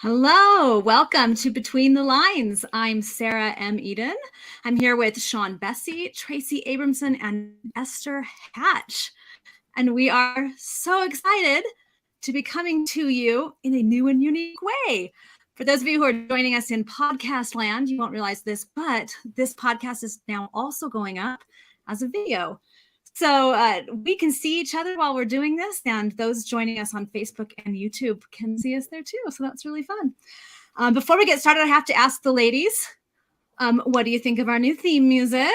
Hello, welcome to Between the Lines. I'm Sarah M. Eden. I'm here with Sean Bessie, Tracy Abramson, and Esther Hatch. And we are so excited to be coming to you in a new and unique way. For those of you who are joining us in podcast land, you won't realize this, but this podcast is now also going up as a video. So we can see each other while we're doing this, and those joining us on Facebook and YouTube can see us there too. So that's really fun. Before we get started, I have to ask the ladies, what do you think of our new theme music?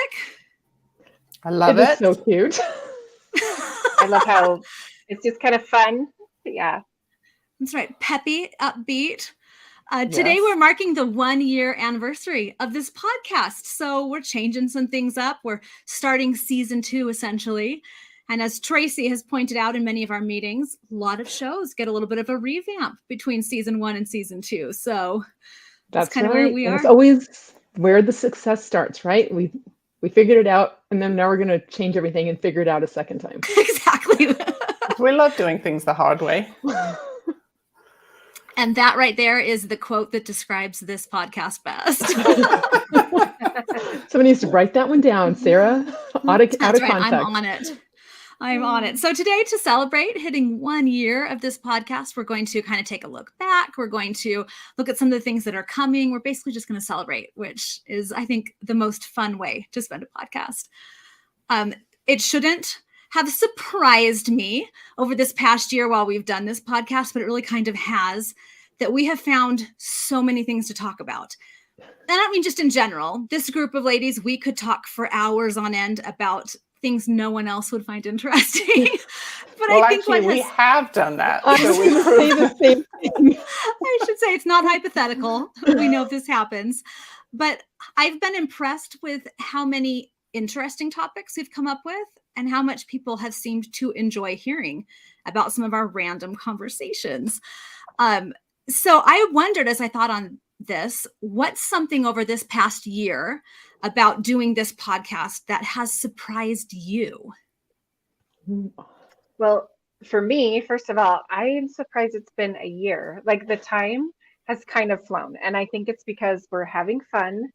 I love it. It is so cute. I love how it's just kind of fun. Yeah. That's right. Peppy, upbeat. Today we're marking the 1-year anniversary of this podcast. So we're changing some things up. We're starting season 2 essentially. And as Tracy has pointed out in many of our meetings, a lot of shows get a little bit of a revamp between season 1 and season 2. So that's kind of where we are. It's always where the success starts, right? We figured it out, and then now we're going to change everything and figure it out a second time. Exactly. We love doing things the hard way. And that right there is the quote that describes this podcast best. Somebody needs to write that one down, Sarah. Out of context. I'm on it. So today, to celebrate hitting 1 year of this podcast, we're going to kind of take a look back. We're going to look at some of the things that are coming. We're basically just going to celebrate, which is, I think, the most fun way to spend a podcast. It shouldn't have surprised me over this past year while we've done this podcast, but it really kind of has, that we have found so many things to talk about. And I don't mean just in general. This group of ladies, we could talk for hours on end about things no one else would find interesting. But well, I think actually, we have done that. I was going to say the same thing. I should say it's not hypothetical. We know this happens. But I've been impressed with how many interesting topics we've come up with and how much people have seemed to enjoy hearing about some of our random conversations. So I wondered, as I thought on this, what's something over this past year about doing this podcast that has surprised you? Well, for me, first of all, I am surprised it's been a year. Like, the time has kind of flown, and I think it's because we're having fun.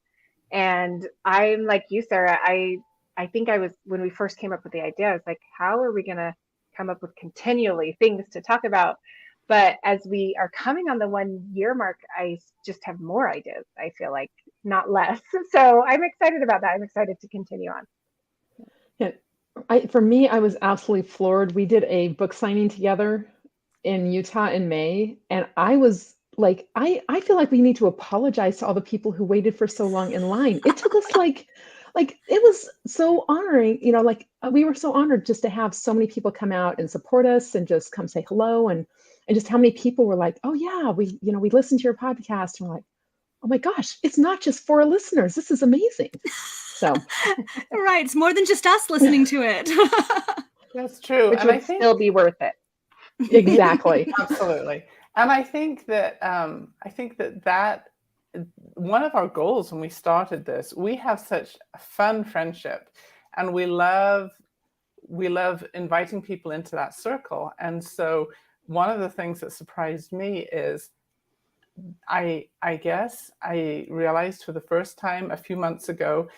And I'm like you, Sarah. I think I was, when we first came up with the idea, I was like, how are we going to come up with continually things to talk about? But as we are coming on the 1 year mark, I just have more ideas. I feel like, not less. So I'm excited about that. I'm excited to continue on. Yeah, for me, I was absolutely floored. We did a book signing together in Utah in May, and I was like, I feel like we need to apologize to all the people who waited for so long in line. It took us like it was so honoring, we were so honored just to have so many people come out and support us and just come say hello, and just how many people were like, oh yeah, we listened to your podcast, and we're like, oh my gosh, it's not just for our listeners. This is amazing. So right, it's more than just us listening to it. That's true. Which and would I think still be worth it. Exactly. Absolutely. And I think that one of our goals when we started this, we have such a fun friendship, and we love inviting people into that circle. And so one of the things that surprised me is I guess I realized for the first time a few months ago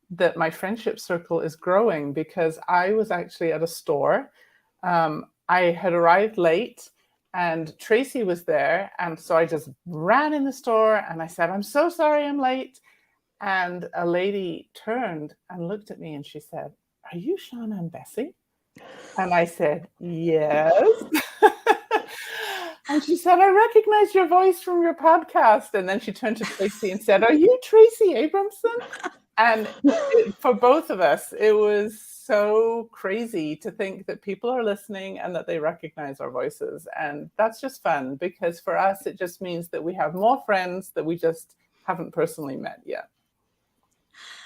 that my friendship circle is growing, because I was actually at a store. I had arrived late, and Tracy was there. And so I just ran in the store and I said, I'm so sorry I'm late. And a lady turned and looked at me and she said, are you Sean and Bessie? And I said, yes. And she said, I recognize your voice from your podcast. And then she turned to Tracy and said, are you Tracy Abramson? And for both of us, it was so crazy to think that people are listening and that they recognize our voices. And that's just fun, because for us, it just means that we have more friends that we just haven't personally met yet.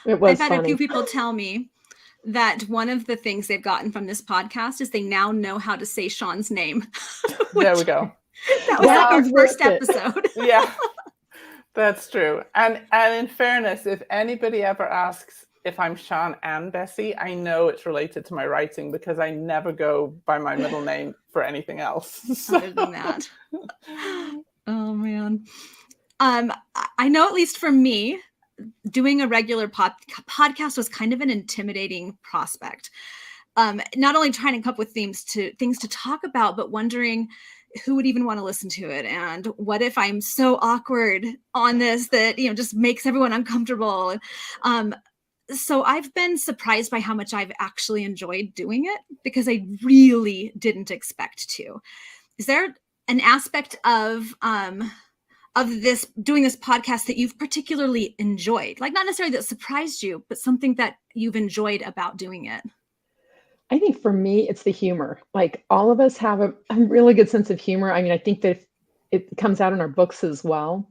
I've had a few people tell me that one of the things they've gotten from this podcast is they now know how to say Sean's name. There we go. That was like our first episode. Yeah, that's true. And in fairness, if anybody ever asks if I'm Sean and Bessie, I know it's related to my writing, because I never go by my middle name for anything else. Other than that. Oh man. I know, at least for me, doing a regular podcast was kind of an intimidating prospect. Not only trying to come up with things to talk about, but wondering who would even want to listen to it, and what if I'm so awkward on this that just makes everyone uncomfortable. So I've been surprised by how much I've actually enjoyed doing it, because I really didn't expect to. Is there an aspect of this doing this podcast that you've particularly enjoyed? Like, not necessarily that surprised you, but something that you've enjoyed about doing it? I think for me, it's the humor. Like, all of us have a really good sense of humor. I mean, I think that it comes out in our books as well.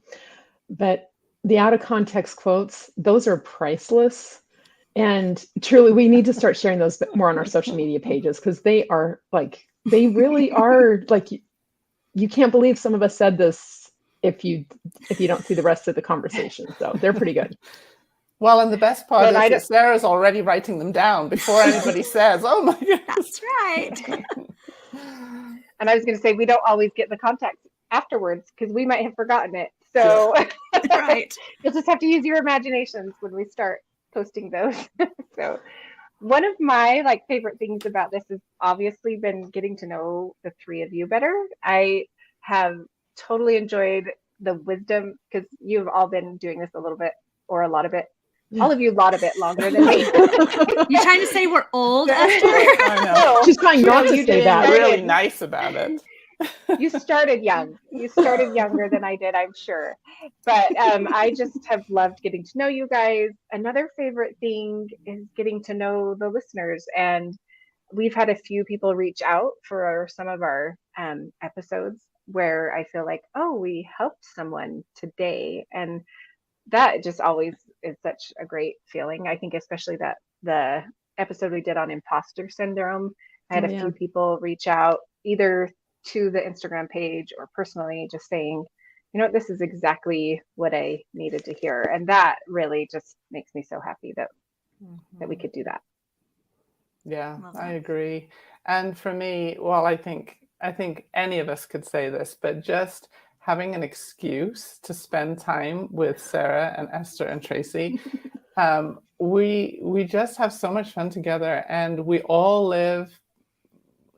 But the out of context quotes, those are priceless. And truly, we need to start sharing those more on our social media pages, because they really are like, you can't believe some of us said this if you don't see the rest of the conversation. So they're pretty good. Well, and the best part And is that Sarah's already writing them down before anybody says, oh my goodness. That's right. And I was going to say, we don't always get the context afterwards because we might have forgotten it. So Right. you'll just have to use your imaginations when we start posting those. So one of my favorite things about this has obviously been getting to know the three of you better. I have totally enjoyed the wisdom, because you've all been doing this a little bit or a lot of it. All of you a lot of it longer than me. You trying to say we're old, Esther? I know. She's trying not to say that. Really nice about it. You started young. You started younger than I did, I'm sure. But I just have loved getting to know you guys. Another favorite thing is getting to know the listeners. And we've had a few people reach out for some of our episodes where I feel like, oh, we helped someone today. And that just always is such a great feeling. I think especially that the episode we did on imposter syndrome, I had a few people reach out either to the Instagram page or personally, just saying, this is exactly what I needed to hear. And that really just makes me so happy that we could do that. Yeah, I agree. And for me, well, I think any of us could say this, but just having an excuse to spend time with Sarah and Esther and Tracy, we just have so much fun together, and we all live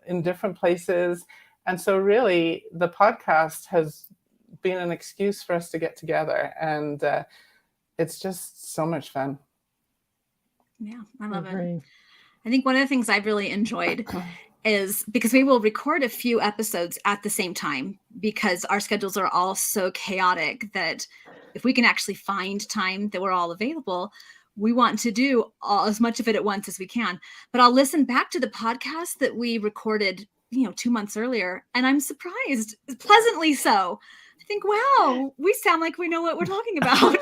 in different places. And so really the podcast has been an excuse for us to get together, and it's just so much fun. Yeah, I love it. I think one of the things I've really enjoyed is because we will record a few episodes at the same time, because our schedules are all so chaotic that if we can actually find time that we're all available, we want to do as much of it at once as we can. But I'll listen back to the podcast that we recorded 2 months earlier, and I'm surprised, pleasantly so. I think, wow, we sound like we know what we're talking about.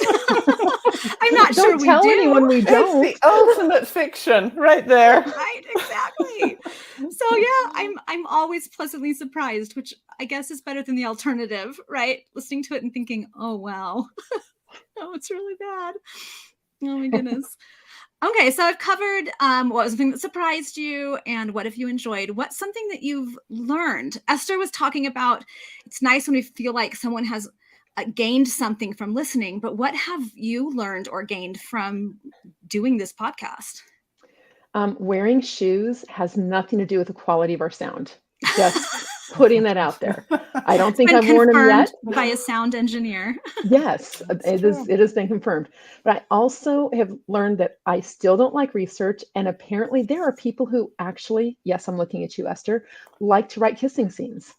I'm not sure we do. Don't tell anyone we don't. It's the ultimate fiction right there. Right, exactly. So yeah, I'm always pleasantly surprised, which I guess is better than the alternative, right? Listening to it and thinking, oh wow, oh, it's really bad. Oh my goodness. Okay, so I've covered what was something that surprised you and what have you enjoyed. What's something that you've learned? Esther was talking about, it's nice when we feel like someone has gained something from listening, but what have you learned or gained from doing this podcast? Wearing shoes has nothing to do with the quality of our sound. Just putting that out there. I don't think I've worn them yet. By a sound engineer. Yes, it has been confirmed. But I also have learned that I still don't like research. And apparently there are people who actually, yes, I'm looking at you, Esther, like to write kissing scenes.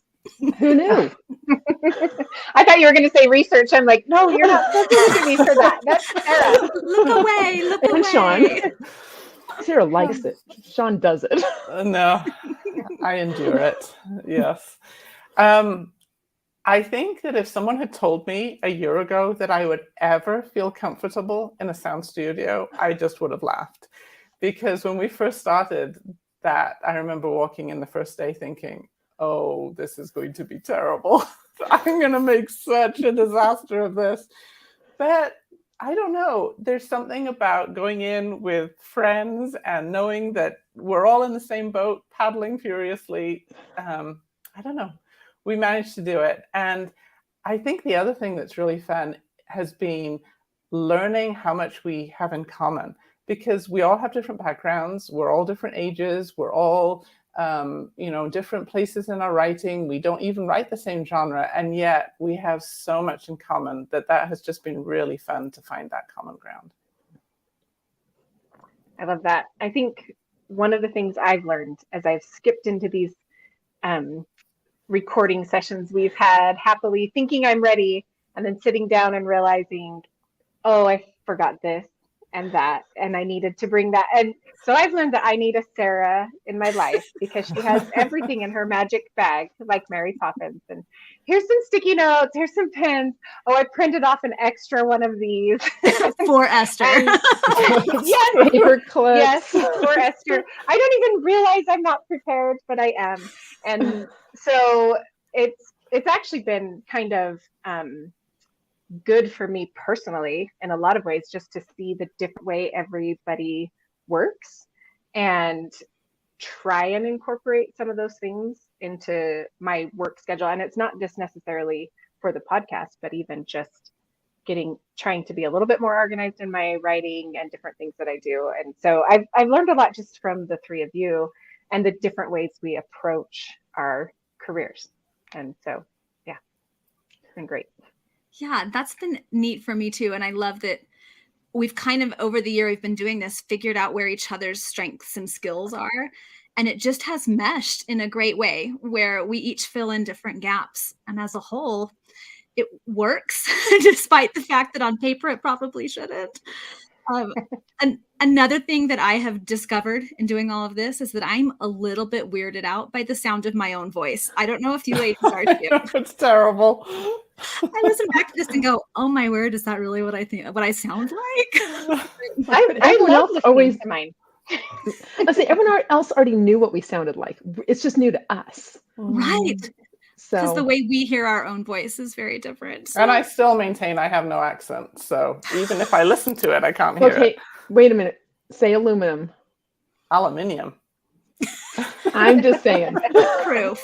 Who knew? I thought you were going to say research. I'm like, no, you're not supposed to look at me for that. That's Sarah. Look away, look away. And Sean. Sarah likes it. Sean does it. No, I endure it. Yes. I think that if someone had told me a year ago that I would ever feel comfortable in a sound studio, I just would have laughed. Because when we first started that, I remember walking in the first day thinking, oh, this is going to be terrible. I'm going to make such a disaster of this. But I don't know. There's something about going in with friends and knowing that we're all in the same boat, paddling furiously. I don't know. We managed to do it. And I think the other thing that's really fun has been learning how much we have in common, because we all have different backgrounds, we're all different ages, we're all different places in our writing. We don't even write the same genre, and yet we have so much in common that has just been really fun to find that common ground. I love that. I think one of the things I've learned as I've skipped into these recording sessions we've had happily, thinking I'm ready, and then sitting down and realizing, oh, I forgot this and that, and I needed to bring that. And so I've learned that I need a Sarah in my life, because she has everything in her magic bag, like Mary Poppins. And here's some sticky notes, here's some pens. Oh, I printed off an extra one of these for Esther. Yes, paper clips. Yes, for Esther. I don't even realize I'm not prepared, but I am. And so it's actually been kind of good for me personally in a lot of ways, just to see the different way everybody works and try and incorporate some of those things into my work schedule. And it's not just necessarily for the podcast, but even just trying to be a little bit more organized in my writing and different things that I do. And so I've learned a lot just from the three of you and the different ways we approach our careers. And so, yeah, it's been great. Yeah, that's been neat for me too. And I love that we've kind of, over the year we've been doing this, figured out where each other's strengths and skills are. And it just has meshed in a great way where we each fill in different gaps. And as a whole, it works, despite the fact that on paper it probably shouldn't. And another thing that I have discovered in doing all of this is that I'm a little bit weirded out by the sound of my own voice. I don't know if you ladies are too. It's terrible. I listen back to this and go, "Oh my word, is that really what I sound like?" I love always to mine. I say everyone else already knew what we sounded like. It's just new to us, right? So because the way we hear our own voice is very different. So. And I still maintain I have no accent, so even if I listen to it, I can't hear it. Wait a minute. Say aluminum. Aluminium. I'm just saying. Proof.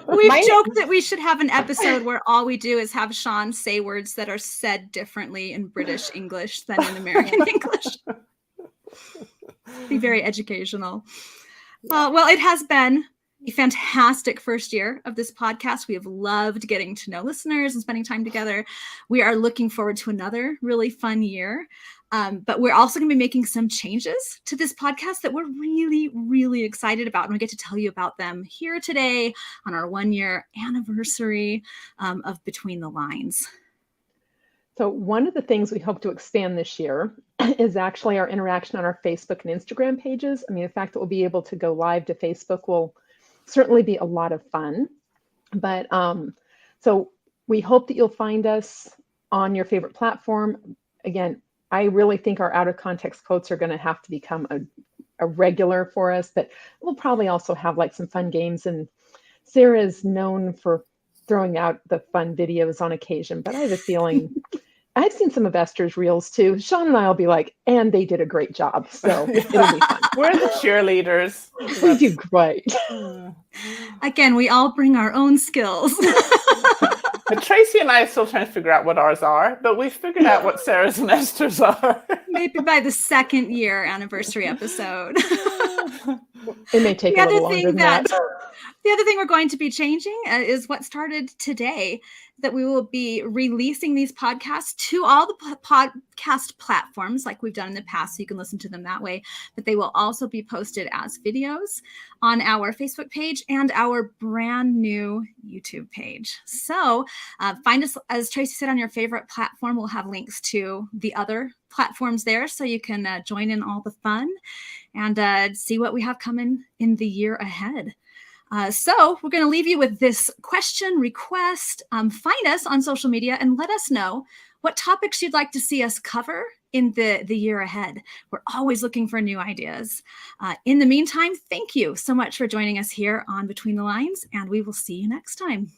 We've joked that we should have an episode where all we do is have Sean say words that are said differently in British English than in American English. Be very educational. Well, it has been a fantastic first year of this podcast. We have loved getting to know listeners and spending time together. We are looking forward to another really fun year. But we're also going to be making some changes to this podcast that we're really, really excited about. And we get to tell you about them here today on our 1-year anniversary of Between the Lines. So one of the things we hope to expand this year is actually our interaction on our Facebook and Instagram pages. I mean, the fact that we'll be able to go live to Facebook will certainly be a lot of fun. But so we hope that you'll find us on your favorite platform. Again, I really think our out of context quotes are going to have to become a regular for us, but we'll probably also have like some fun games. And Sarah is known for throwing out the fun videos on occasion, but I have a feeling I've seen some of Esther's reels too. Sean and I will be like, and they did a great job. So it'll be fun. We're the cheerleaders. We do great. Again, we all bring our own skills. But Tracy and I are still trying to figure out what ours are, but we've figured out what Sarah's and Esther's are. Maybe by the 2nd year anniversary episode. It may take a little longer than that. The other thing we're going to be changing is what started today, that we will be releasing these podcasts to all the podcast platforms like we've done in the past, so you can listen to them that way. But they will also be posted as videos on our Facebook page and our brand new YouTube page. So find us, as Tracy said, on your favorite platform. We'll have links to the other platforms there, so you can join in all the fun and see what we have coming in the year ahead. So we're going to leave you with this question request. Find us on social media and let us know what topics you'd like to see us cover in the year ahead. We're always looking for new ideas. In the meantime, thank you so much for joining us here on Between the Lines, and we will see you next time.